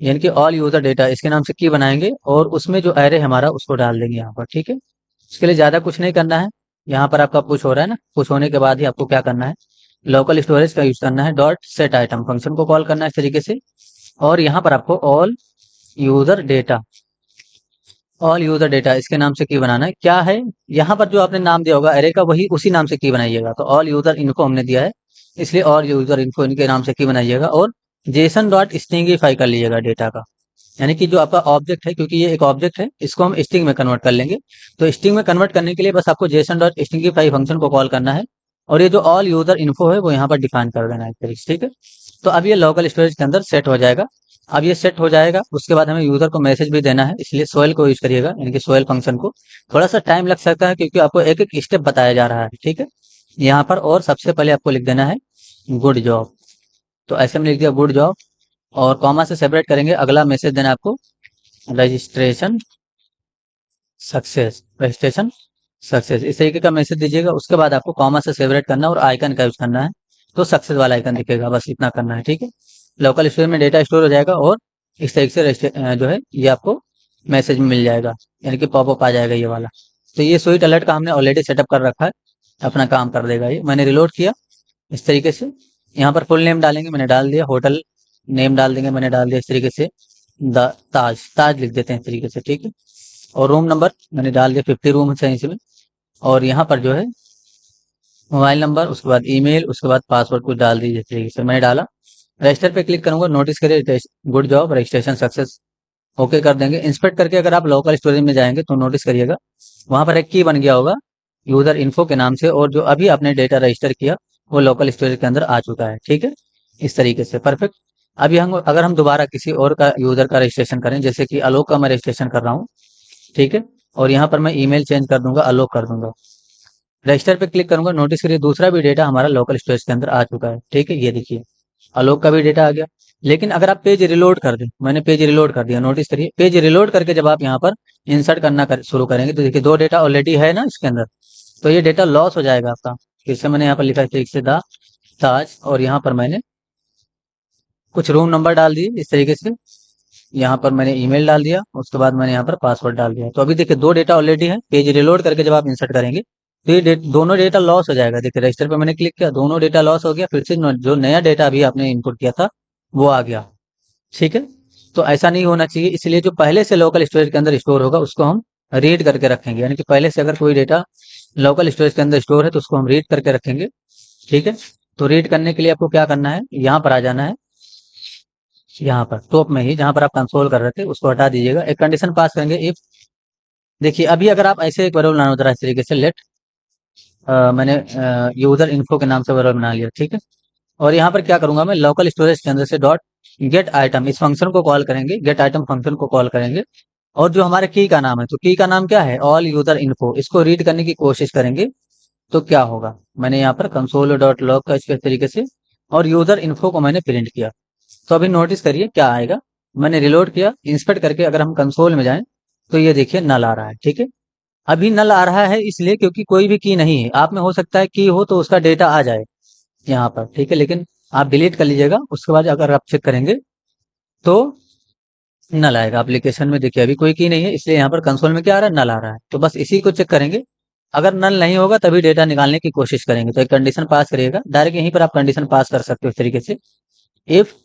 यानी कि ऑल यूजर डेटा इसके नाम से की बनाएंगे और उसमें जो एरे हमारा उसको डाल देंगे यहाँ पर। ठीक है, इसके लिए ज्यादा कुछ नहीं करना है, यहाँ पर आपका पुश हो रहा है ना, पुश होने के बाद ही आपको क्या करना है, लोकल स्टोरेज का यूज करना है, डॉट सेट आइटम फंक्शन को कॉल करना है इस तरीके से। और यहाँ पर आपको ऑल यूजर डेटा इसके नाम से की बनाना है। क्या है, यहाँ पर जो आपने नाम दिया होगा एरे का, वही उसी नाम से की बनाइएगा। तो ऑल यूजर इनको हमने दिया है, इसलिए ऑल यूजर इनको इनके नाम से की बनाइएगा। और जेसन डॉट स्ट्रिंगिफाई कर लीजिएगा डेटा का, यानी कि जो आपका ऑब्जेक्ट है, क्योंकि ये एक ऑब्जेक्ट है, इसको हम स्ट्रिंग में कन्वर्ट कर लेंगे। तो स्ट्रिंग में कन्वर्ट करने के लिए बस आपको जेसन डॉट स्ट्रिंगिफाई फंक्शन को कॉल करना है, और ये जो ऑल यूजर इन्फो है वो यहाँ पर डिफाइन कर देना है एक तरीके से, ठीक है। तो अब ये लोकल स्टोरेज के अंदर सेट हो जाएगा। अब ये सेट हो जाएगा, उसके बाद हमें यूजर को मैसेज भी देना है, इसलिए सोयल को यूज करिएगा, यानी कि सोयल फंक्शन को। थोड़ा सा टाइम लग सकता है क्योंकि आपको एक एक स्टेप बताया जा रहा है, ठीक है, यहाँ पर। और सबसे पहले आपको लिख देना है गुड जॉब। तो ऐसे में लिख दिया गुड जॉब, और कॉमा से सेपरेट करेंगे। अगला मैसेज देना है आपको रजिस्ट्रेशन रजिस्ट्रेशन सक्सेस, इस तरीके का मैसेज दीजिएगा। उसके बाद आपको कॉमा से सेपरेट करना और आइकन का यूज करना है, तो सक्सेस वाला आइकन दिखेगा, बस इतना करना है, ठीक है। लोकल स्टोरेज में डेटा स्टोर हो जाएगा, और इस तरीके से जो है ये आपको मैसेज में मिल जाएगा, यानी कि पॉपअप आ जाएगा ये वाला। तो ये स्वीट अलर्ट का हमने ऑलरेडी सेटअप कर रखा है, अपना काम कर देगा ये। मैंने रिलोड किया इस तरीके से। यहाँ पर फुल नेम डालेंगे, मैंने डाल दिया। होटल नेम डाल देंगे, मैंने डाल दिया इस तरीके से। ताज ताज लिख देते हैं इस तरीके से, ठीक है। और रूम नंबर मैंने डाल दिया, 50 रूम है इसमें। और यहाँ पर जो है मोबाइल नंबर, उसके बाद ईमेल, उसके बाद पासवर्ड कुछ डाल दीजिए इस तरीके से, मैंने डाला। रजिस्टर पे क्लिक करूंगा, नोटिस करिए good job registration success, okay कर देंगे। इंस्पेक्ट करके अगर आप लोकल स्टोरेज में जाएंगे तो नोटिस करिएगा वहां पर एक की बन गया होगा यूजर इन्फो के नाम से, और जो अभी आपने डेटा रजिस्टर किया वो लोकल स्टोरेज के अंदर आ चुका है, ठीक है। इस तरीके से परफेक्ट। अभी हम अगर हम दोबारा किसी और का यूजर का रजिस्ट्रेशन करें, जैसे कि आलोक का मैं रजिस्ट्रेशन कर रहा हूँ, ठीक है, और यहाँ पर मैं ईमेल चेंज कर दूंगा, आलोक कर दूंगा। रजिस्टर पे क्लिक करूंगा, नोटिस करिए दूसरा भी डेटा हमारा लोकल स्टोरेज के अंदर आ चुका है, ठीक है। ये देखिए आलोक का भी डेटा आ गया। लेकिन अगर आप पेज रिलोड कर दें, मैंने पेज रिलोड कर दिया, नोटिस करिए पेज रिलोड करके जब आप यहाँ पर इंसर्ट करना शुरू करेंगे, तो देखिए दो डेटा ऑलरेडी है ना इसके अंदर, तो ये डेटा लॉस हो जाएगा आपका। फिर से मैंने यहाँ पर लिखा है ठीक से द ताज, और यहाँ पर मैंने कुछ रूम नंबर डाल दिए इस तरीके से। यहाँ पर मैंने ईमेल डाल दिया, उसके बाद मैंने यहाँ पर पासवर्ड डाल दिया। तो अभी देखिए दो डेटा ऑलरेडी है। पेज रिलोड करके जब आप इंसर्ट करेंगे तो ये दोनों डेटा लॉस हो जाएगा। देखिए रजिस्टर पे मैंने क्लिक किया, दोनों डेटा लॉस हो गया। फिर से जो नया डेटा अभी आपने इनपुट किया था वो आ गया, ठीक है। तो ऐसा नहीं होना चाहिए, इसलिए जो पहले से लोकल स्टोरेज के अंदर स्टोर होगा उसको हम रीड करके रखेंगे, यानी कि पहले से अगर कोई डेटा लोकल स्टोरेज के अंदर स्टोर है तो उसको हम रीड करके रखेंगे, ठीक है। तो रीड करने के लिए आपको क्या करना है, यहाँ पर आ जाना है, यहाँ पर टॉप में ही जहाँ पर आप कंसोल कर रहे थे उसको हटा दीजिएगा। एक कंडीशन पास करेंगे इफ, देखिए अभी अगर आप ऐसे एक वेरिएबल बनाना होता है इस तरीके से, लेट मैंने यूजर इन्फो के नाम से वेरिएबल बना लिया, ठीक है। और यहाँ पर क्या करूंगा मैं, लोकल स्टोरेज के अंदर से डॉट गेट आइटम इस फंक्शन को कॉल करेंगे, गेट आइटम फंक्शन को कॉल करेंगे। और जो हमारे की का नाम है, तो की का नाम क्या है, ऑल यूजर इन्फो, इसको रीड करने की कोशिश करेंगे तो क्या होगा। मैंने यहाँ पर कंसोल डॉट लॉग का इस तरीके से, और यूजर इन्फो को मैंने प्रिंट किया। तो अभी नोटिस करिए क्या आएगा। मैंने रिलोड किया, इंस्पेक्ट करके अगर हम कंसोल में जाएं तो ये देखिए नल आ रहा है, ठीक है। अभी नल आ रहा है इसलिए क्योंकि कोई भी की नहीं है। आप में हो सकता है की हो तो उसका डेटा आ जाए यहाँ पर, ठीक है, लेकिन आप डिलीट कर लीजिएगा। उसके बाद अगर आप चेक करेंगे तो नल आएगा एप्लीकेशन में। देखिए अभी कोई की नहीं है, इसलिए यहाँ पर कंसोल में क्या आ रहा है, नल आ रहा है। तो बस इसी को चेक करेंगे। अगर नल नहीं होगा तभी डेटा निकालने की कोशिश करेंगे। तो एक कंडीशन पास करिएगा, डायरेक्ट यहीं पर आप कंडीशन पास कर सकते हो इस तरीके से, if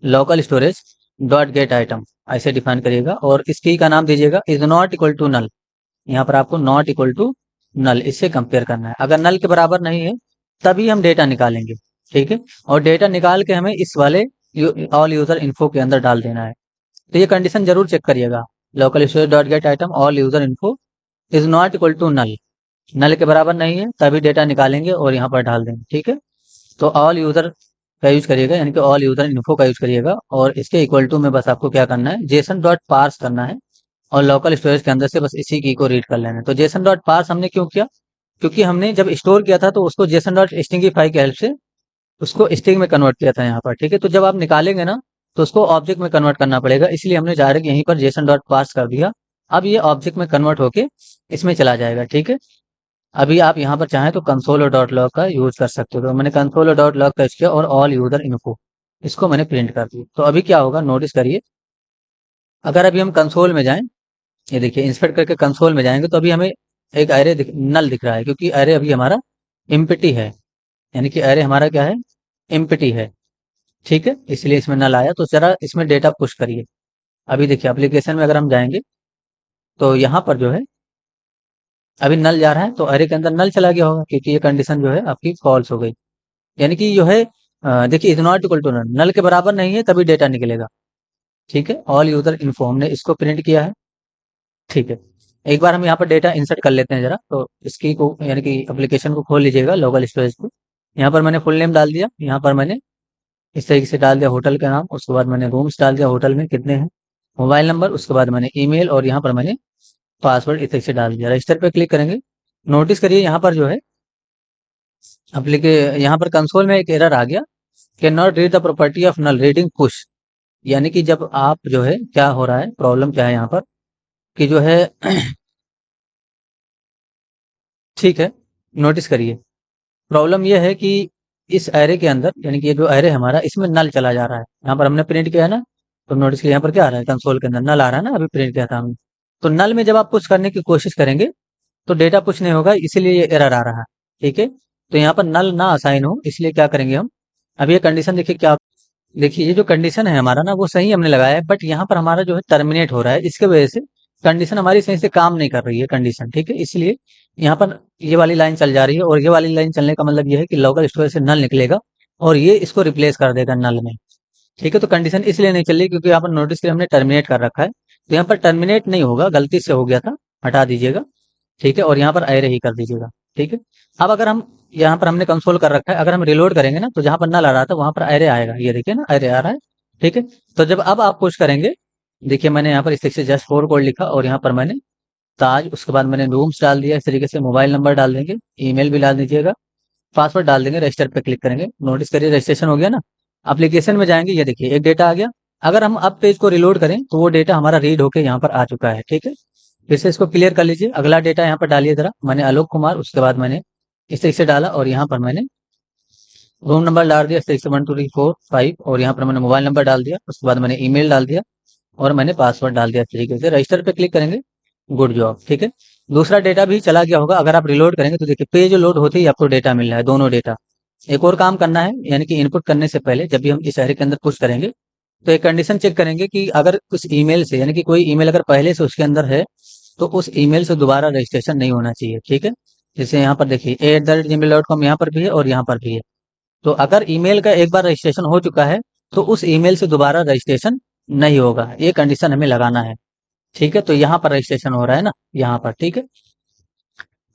local storage dot get item ऐसे डिफाइन करिएगा। और इस की का नाम दीजिएगा is not equal to null, यहाँ पर आपको नॉट इक्वल टू नल इससे कंपेयर करना है। अगर नल के बराबर नहीं है तभी हम डेटा निकालेंगे, ठीक है। और डेटा निकाल के हमें इस वाले ऑल यूजर इन्फो के अंदर डाल देना है। तो ये कंडीशन जरूर चेक करिएगा, local storage dot get item all user info is not equal to null, null के बराबर नहीं है तभी डेटा निकालेंगे और यहाँ पर डाल देंगे, ठीक है। तो ऑल यूजर का यूज करिएगा, यानी कि ऑल यूजर इन्फो का यूज करिएगा। और इसके इक्वल टू में बस आपको क्या करना है, जेसन डॉट पार्स करना है, और लोकल स्टोरेज के अंदर से बस इसी की को रीड कर लेना है। तो जेसन डॉट पार्स हमने क्यों किया, क्योंकि हमने जब स्टोर किया था तो उसको जेसन डॉट स्ट्रिंगिफाई की हेल्प से उसको स्ट्रिंग में कन्वर्ट किया था यहाँ पर, ठीक है। तो जब आप निकालेंगे ना तो उसको ऑब्जेक्ट में कन्वर्ट करना पड़ेगा, इसलिए हमने डायरेक्ट यहीं पर जेसन डॉट पार्स कर दिया। अब ये ऑब्जेक्ट में कन्वर्ट होके इसमें चला जाएगा, ठीक है। अभी आप यहाँ पर चाहें तो कंसोल डॉट लॉग का यूज कर सकते हो। तो मैंने कंसोल डॉट लॉग का यूज किया और ऑल यूजर इन्फो इसको मैंने प्रिंट कर दिया। तो अभी क्या होगा नोटिस करिए, अगर अभी हम कंसोल में जाएं, ये देखिए इंस्पेक्ट करके कंसोल में जाएंगे तो अभी हमें एक एरे नल दिख रहा है, क्योंकि एरे अभी हमारा एम्प्टी है, यानी कि एरे हमारा क्या है, एम्प्टी है। ठीक है, इसलिए इसमें नल आया। तो जरा इसमें डेटा पुश करिए। अभी देखिए एप्लीकेशन में अगर हम जाएंगे तो यहाँ पर जो है अभी नल जा रहा है, तो एरे के अंदर नल चला गया होगा, क्योंकि ये कंडीशन जो है आपकी फॉल्स हो गई। यानी कि जो है देखिए is not equal to null, null के बराबर नहीं है तभी डेटा निकलेगा। ठीक है, ऑल यूजर इन्फो हमने इसको प्रिंट किया है। ठीक है, एक बार हम यहाँ पर डेटा इंसर्ट कर लेते हैं जरा। तो इसकी को यानी कि एप्लीकेशन को खोल लीजिएगा, लोकल स्टोरेज को। यहाँ पर मैंने फुल नेम डाल दिया, यहाँ पर मैंने इस तरीके से डाल दिया होटल का नाम, उसके बाद मैंने रूम्स डाल दिया होटल में कितने हैं, मोबाइल नंबर, उसके बाद मैंने ईमेल, और यहाँ पर मैंने पासवर्ड इस तरीके से डाल दिया। रजिस्टर पे क्लिक करेंगे। नोटिस करिए यहाँ पर जो है एप्लीके यहाँ पर कंसोल में एक एरर आ गया, can not read the property of null reading push. यानी कि जब आप जो है क्या हो रहा है, प्रॉब्लम क्या है यहाँ पर कि जो है ठीक है, नोटिस करिए प्रॉब्लम यह है कि इस एरे के अंदर, यानी कि ये जो एरे हमारा, इसमें नल चला जा रहा है। यहाँ पर हमने प्रिंट किया है ना, तो नोटिस किया यहाँ पर क्या आ रहा है, कंसोल के अंदर नल आ रहा है ना, अभी प्रिंट किया था हमने। तो नल में जब आप पुश करने की कोशिश करेंगे तो डेटा पुश नहीं होगा, इसीलिए ये एरर आ रहा है। ठीक है, तो यहाँ पर नल ना असाइन हो, इसलिए क्या करेंगे हम, अब ये कंडीशन देखिए क्या, देखिए ये जो कंडीशन है हमारा ना वो सही हमने लगाया है, बट यहाँ पर हमारा जो है टर्मिनेट हो रहा है, इसके वजह से कंडीशन हमारी सही से काम नहीं कर रही है कंडीशन। ठीक है, इसलिए यहाँ पर ये वाली लाइन चल जा रही है, और ये वाली लाइन चलने का मतलब ये है कि लोकल स्टोरेज से नल निकलेगा और ये इसको रिप्लेस कर देगा नल में। ठीक है, तो कंडीशन इसलिए नहीं चल रही क्योंकि यहाँ पर नोटिस के हमने टर्मिनेट कर रखा है। तो यहाँ पर टर्मिनेट नहीं होगा, गलती से हो गया था, हटा दीजिएगा। ठीक है, और यहाँ पर एरे ही कर दीजिएगा। ठीक है, अब अगर हम यहाँ पर हमने कंसोल कर रखा है, अगर हम रिलोड करेंगे ना तो जहाँ पर नल आ रहा था वहां पर एरे आएगा, ये देखिए ना एरे आ रहा है। ठीक है, तो जब अब आप पुश करेंगे, देखिए मैंने यहाँ पर इस तरीके से जस्ट 4 कोड लिखा, और यहाँ पर मैंने ताज, उसके बाद मैंने रूम्स डाल दिया, इस तरीके से मोबाइल नंबर डाल देंगे, ईमेल भी डाल दीजिएगा, पासवर्ड डाल देंगे, रजिस्टर पे क्लिक करेंगे। नोटिस करिए रजिस्ट्रेशन हो गया ना। एप्लीकेशन में जाएंगे, ये देखिए एक डेटा आ गया। अगर हम अब पेज को रिलोड करें तो वो डेटा हमारा रीड होके यहाँ पर आ चुका है। ठीक है, फिर से इसको क्लियर कर लीजिए, अगला डेटा यहाँ पर डालिए जरा। मैंने आलोक कुमार, उसके बाद मैंने इस तरीके से डाला, और यहाँ पर मैंने रूम नंबर डाल दिया, 61234 और यहाँ पर मैंने मोबाइल नंबर डाल दिया, उसके बाद मैंने ईमेल डाल दिया, और मैंने पासवर्ड डाल दिया। इस तरीके से रजिस्टर पे क्लिक करेंगे, गुड जॉब। ठीक है, दूसरा डेटा भी चला गया होगा। अगर आप रिलोड करेंगे तो देखिए पेज लोड होते ही आपको डेटा मिल रहा है, दोनों डेटा। एक और काम करना है, यानी कि इनपुट करने से पहले जब भी हम इस एरे के अंदर पुश करेंगे तो एक कंडीशन चेक करेंगे कि अगर उस ईमेल से, यानी कि कोई ईमेल अगर पहले से उसके अंदर है तो उस ईमेल से दोबारा रजिस्ट्रेशन नहीं होना चाहिए। ठीक है, जैसे यहाँ पर देखिए @gmail.com यहाँ पर भी है और यहाँ पर भी है। तो अगर ईमेल का एक बार रजिस्ट्रेशन हो चुका है तो उस ईमेल से दोबारा रजिस्ट्रेशन नहीं होगा, ये कंडीशन हमें लगाना है। ठीक है, तो यहाँ पर रजिस्ट्रेशन हो रहा है ना, यहाँ पर। ठीक है,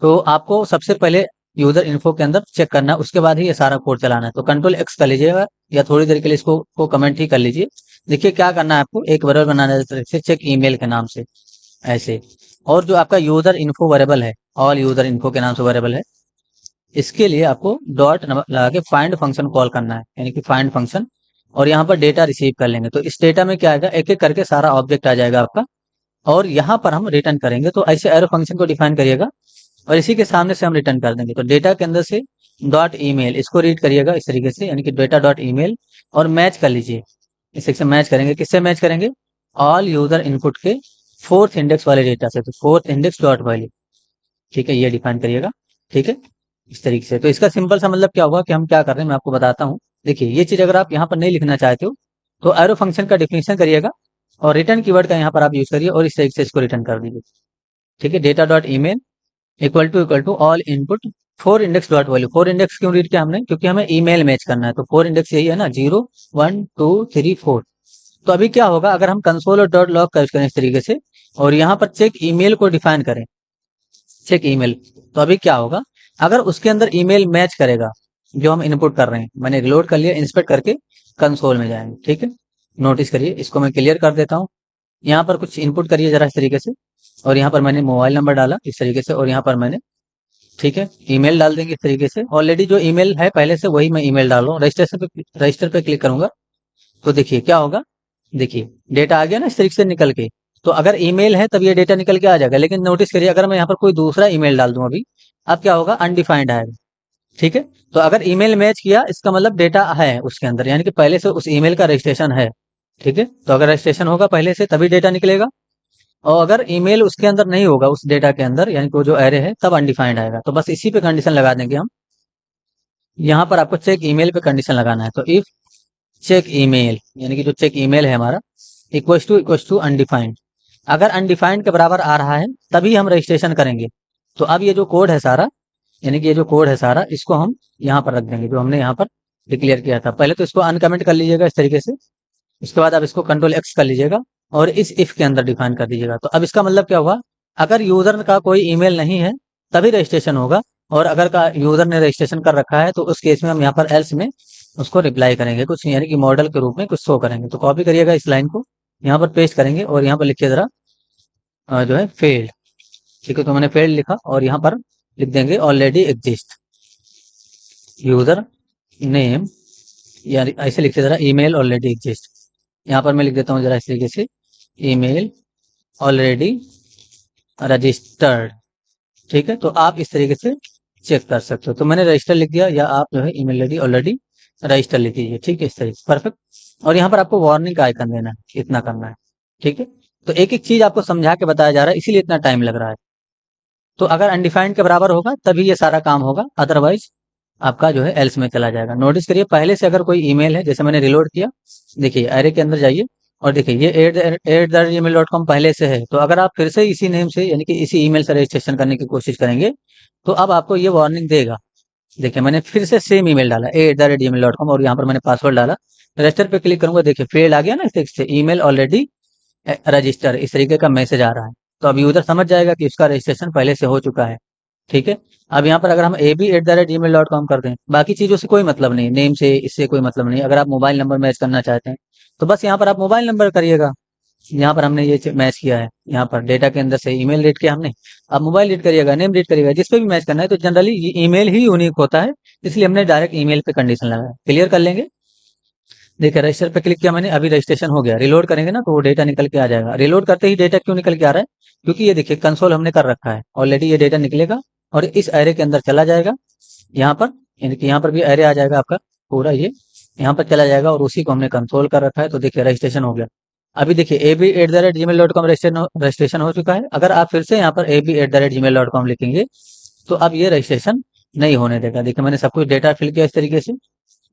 तो आपको सबसे पहले यूजर इन्फो के अंदर चेक करना है, उसके बाद ही ये सारा कोड चलाना है। तो कंट्रोल एक्स कर लीजिएगा, या थोड़ी देर के लिए इसको को कमेंट ही कर लीजिए। देखिए क्या करना है, आपको एक वेरिएबल बनाना है चेक ईमेल के नाम से, ऐसे। और जो आपका यूजर इन्फो वेरिएबल है, ऑल यूजर इन्फो के नाम से वेरिएबल है, इसके लिए आपको डॉट लगा के फाइंड फंक्शन कॉल करना है, यानी कि फाइंड फंक्शन। और यहाँ पर डेटा रिसीव कर लेंगे, तो इस डेटा में क्या आएगा, एक एक करके सारा ऑब्जेक्ट आ जाएगा आपका, और यहाँ पर हम रिटर्न करेंगे। तो ऐसे एरो फंक्शन को डिफाइन करिएगा, और इसी के सामने से हम रिटर्न कर देंगे। तो डेटा के अंदर से डॉट ईमेल इसको रीड करिएगा इस तरीके से, यानी कि डेटा डॉट ईमेल, और मैच कर लीजिए। इस से मैच करेंगे, किससे मैच करेंगे, ऑल यूजर इनपुट के फोर्थ इंडेक्स वाले डेटा से, तो फोर्थ इंडेक्स डॉट वैल्यू। ठीक है, ये डिफाइन करिएगा। ठीक है, इस तरीके से। तो इसका सिंपल सा मतलब क्या होगा कि हम क्या कर रहे हैं मैं आपको बताता हूँ। देखिए ये चीज अगर आप यहाँ पर नहीं लिखना चाहते हो तो एरो फंक्शन का डिफिनेशन करिएगा, और रिटर्न कीवर्ड का यहाँ पर आप यूज करिए, और इस तरीके से इसको रिटर्न कर दीजिए। ठीक है, data dot email equal to all input four index dot value. Four index क्यों रीड किया हमने, क्योंकि हमें ईमेल मैच करना है। तो फोर इंडेक्स यही है ना, 0 1 2 3 4। तो अभी क्या होगा, अगर हम कंसोल और डॉट लॉग का यूज करें इस तरीके से, और यहाँ पर चेक ईमेल को डिफाइन करें, चेक ईमेल, तो अभी क्या होगा, अगर उसके अंदर ईमेल मैच करेगा जो हम इनपुट कर रहे हैं, मैंने रिलोड कर लिया, इंस्पेक्ट करके कंसोल में जाएंगे। ठीक है, नोटिस करिए, इसको मैं क्लियर कर देता हूँ। यहाँ पर कुछ इनपुट करिए जरा इस तरीके से, और यहाँ पर मैंने मोबाइल नंबर डाला इस तरीके से, और यहाँ पर मैंने, ठीक है, ईमेल डाल देंगे इस तरीके से। ऑलरेडी जो ईमेल है पहले से वही मैं ईमेल डाल रहा हूँ। रजिस्टर पे क्लिक करूंगा तो देखिए क्या होगा, देखिए डेटा आ गया ना इस तरीके से निकल के। तो अगर ईमेल है तब ये डेटा निकल के आ जाएगा, लेकिन नोटिस करिए अगर मैं यहाँ पर कोई दूसरा ईमेल डाल दूं अभी, अब क्या होगा, अनडिफाइंड आएगा। ठीक है, तो अगर ईमेल मैच किया इसका मतलब डेटा है उसके अंदर, यानी कि पहले से उस ईमेल का रजिस्ट्रेशन है। ठीक है, तो अगर रजिस्ट्रेशन होगा पहले से तभी डेटा निकलेगा। और अगर ईमेल उसके अंदर नहीं होगा उस डेटा के अंदर, यानी कि वो जो एरे है, तब अनडिफाइंड आएगा। तो बस इसी पे कंडीशन लगा देंगे हम। यहाँ पर आपको चेक ईमेल पे कंडीशन लगाना है। तो इफ चेक ईमेल, यानी कि जो चेक ईमेल है हमारा, इक्वल्स टू अनडिफाइंड, अगर अनडिफाइंड के बराबर आ रहा है तभी हम रजिस्ट्रेशन करेंगे। तो अब ये जो कोड है सारा, यानी कि ये जो कोड है सारा, इसको हम यहाँ पर रख देंगे जो हमने यहाँ पर डिक्लेयर किया था। पहले तो इसको अनकमेंट कर लीजिएगा इस तरीके से, उसके बाद आप इसको कंट्रोल एक्स कर लीजिएगा और इस इफ के अंदर डिफाइन कर दीजिएगा। तो अब इसका मतलब क्या हुआ, अगर यूजर का कोई ईमेल नहीं है तभी रजिस्ट्रेशन होगा, और अगर का यूजर ने रजिस्ट्रेशन कर रखा है तो उस केस में हम यहाँ पर एल्स में उसको रिप्लाई करेंगे कुछ, यानी कि मॉडल के रूप में कुछ शो करेंगे। तो कॉपी करिएगा इस लाइन को, यहाँ पर पेस्ट करेंगे और यहाँ पर लिखिए जरा जो है फेल्ड। ठीक है, तो मैंने फेल्ड लिखा और यहाँ पर लिख देंगे ऑलरेडी एग्जिस्ट यूजर नेम, यानी ऐसे लिखिए जरा ईमेल ऑलरेडी एग्जिस्ट। यहाँ पर मैं लिख देता हूँ जरा इस तरीके से, ईमेल ऑलरेडी रजिस्टर्ड। ठीक है, तो आप इस तरीके से चेक कर सकते हो। तो मैंने रजिस्टर लिख दिया, या आप जो है ईमेल आईडी ऑलरेडी रजिस्टर लिख दीजिए। ठीक है, इस तरीके से परफेक्ट। और यहाँ पर आपको वार्निंग का आइकन देना है, इतना करना है। ठीक है, तो एक एक चीज आपको समझा के बताया जा रहा है, इसीलिए इतना टाइम लग रहा है। तो अगर अनडिफाइंड के बराबर होगा तभी ये सारा काम होगा, अदरवाइज आपका जो है एल्स में चला जाएगा। नोटिस करिए पहले से अगर कोई ईमेल है, जैसे मैंने रिलोड किया, देखिए एरे के अंदर जाइए और देखिए ये @gmail.com पहले से है। तो अगर आप फिर से इसी नेम से, यानी कि इसी ईमेल से रजिस्ट्रेशन करने की कोशिश करेंगे तो अब आपको ये वार्निंग देगा। देखिए मैंने फिर से सेम ईमेल डाला @gmail.com और यहाँ पर मैंने पासवर्ड डाला, रजिस्टर पे क्लिक करूंगा, देखिए फेल आ गया ना, इस तरीके से ईमेल ऑलरेडी रजिस्टर, इस तरीके का मैसेज आ रहा है। तो अब यूजर समझ जाएगा कि उसका रजिस्ट्रेशन पहले से हो चुका है। ठीक है, अब यहाँ पर अगर हम ab@gmail.com कर दें, बाकी चीजों से कोई मतलब नहीं, नेम से इससे कोई मतलब नहीं। अगर आप मोबाइल नंबर मैच करना चाहते हैं तो बस यहाँ पर आप मोबाइल नंबर करिएगा। यहाँ पर हमने ये मैच किया है, यहाँ पर डेटा के अंदर से ईमेल रीड किया हमने, अब मोबाइल रीड करिएगा, नेम रीड करिएगा, जिस पे भी मैच करना है। तो जनरली ये ईमेल ही यूनिक होता है, इसलिए हमने डायरेक्ट ईमेल पे कंडीशन लगाया। क्लियर कर लेंगे। देखिए रजिस्टर पे क्लिक किया मैंने, अभी रजिस्ट्रेशन हो गया। रिलोड करेंगे ना तो वो डेटा निकल के आ जाएगा। रिलोड करते ही डेटा क्यों निकल के आ रहा है, क्योंकि ये देखिए कंसोल हमने कर रखा है ऑलरेडी, ये डेटा निकलेगा और इस एरे के अंदर चला जाएगा। यहाँ पर यानी कि यहाँ पर भी एरे आ जाएगा आपका पूरा, ये यहाँ पर चला जाएगा और उसी को हमने कंसोल कर रखा है। तो देखिए रजिस्ट्रेशन हो गया। अभी देखिए ab@gmail.com रजिस्ट्रेशन हो चुका है। अगर आप फिर से यहाँ पर ab@gmail.com लिखेंगे तो अब ये रजिस्ट्रेशन नहीं होने देगा। देखिए मैंने सब कुछ डेटा फिल किया इस तरीके से,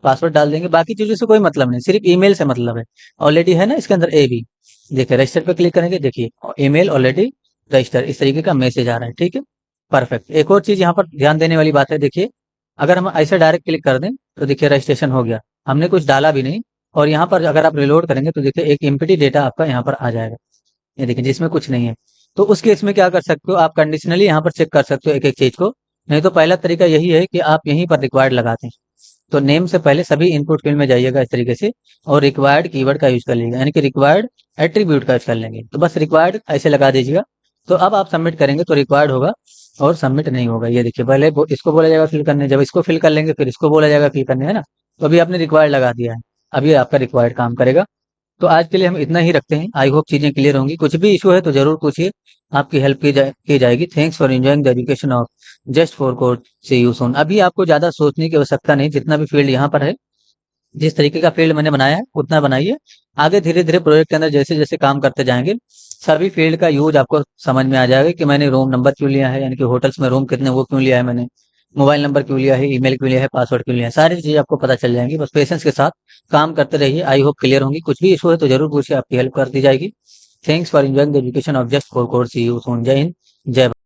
पासवर्ड डाल देंगे, बाकी चीजों से कोई मतलब नहीं, सिर्फ ईमेल से मतलब है। ऑलरेडी है ना इसके अंदर ए बी, देखिए रजिस्टर पे क्लिक करेंगे, देखिए ईमेल ऑलरेडी रजिस्टर, इस तरीके का मैसेज आ रहा है। ठीक है, परफेक्ट। एक और चीज यहाँ पर ध्यान देने वाली बात है, देखिए अगर हम ऐसे डायरेक्ट क्लिक कर दें तो देखिए रजिस्ट्रेशन हो गया, हमने कुछ डाला भी नहीं। और यहाँ पर अगर आप रिलोड करेंगे तो देखिए एक एम्प्टी डेटा आपका यहाँ पर आ जाएगा, ये देखिए जिसमें कुछ नहीं है। तो उस केस में क्या कर सकते हो, आप कंडीशनली यहाँ पर चेक कर सकते हो एक एक चीज को। नहीं तो पहला तरीका यही है कि आप यहीं पर रिक्वायर्ड लगाते हैं। तो नेम से पहले सभी इनपुट फील्ड में जाइएगा इस तरीके से, और रिक्वायर्ड कीवर्ड का यूज कर लीजिएगा, यानी कि रिक्वायर्ड एट्रीब्यूट का यूज कर लेंगे। तो बस रिक्वायर्ड ऐसे लगा दीजिएगा। तो अब आप सबमिट करेंगे तो रिक्वायर्ड होगा और सबमिट नहीं होगा। ये देखिए पहले इसको बोला जाएगा फिल करने, जब इसको फिल कर लेंगे फिर इसको बोला जाएगा फिल करने, है ना। तो अभी आपने रिक्वायर्ड लगा दिया है, अब ये आपका रिक्वायर्ड काम करेगा। तो आज के लिए हम इतना ही रखते हैं। आई होप चीजें क्लियर होंगी। कुछ भी इशू है तो जरूर पूछिए, आपकी हेल्प की जाएगी। Thanks for enjoying the education of just for code. See you soon. अभी आपको ज्यादा सोचने की आवश्यकता नहीं, जितना भी फील्ड यहाँ पर है, जिस तरीके का फील्ड मैंने बनाया है उतना बनाइए। आगे धीरे धीरे प्रोजेक्ट के अंदर जैसे जैसे काम करते जाएंगे सभी फील्ड का यूज आपको समझ में आ जाएगा कि मैंने रूम नंबर क्यों लिया है, यानी कि होटल्स में रूम कितने वो क्यों लिया है मैंने, मोबाइल नंबर क्यों लिया है, ईमेल क्यों लिया है, पासवर्ड क्यों लिया है, सारी चीजें आपको पता चल जाएंगी। बस पेशेंस के साथ काम करते रहिए। आई होप क्लियर होंगी। कुछ भी इशू है तो जरूर पूछिए, आपकी हेल्प कर दी जाएगी। Thanks for enjoying the education of just for course. See you soon. जय हिंद, जय भारत।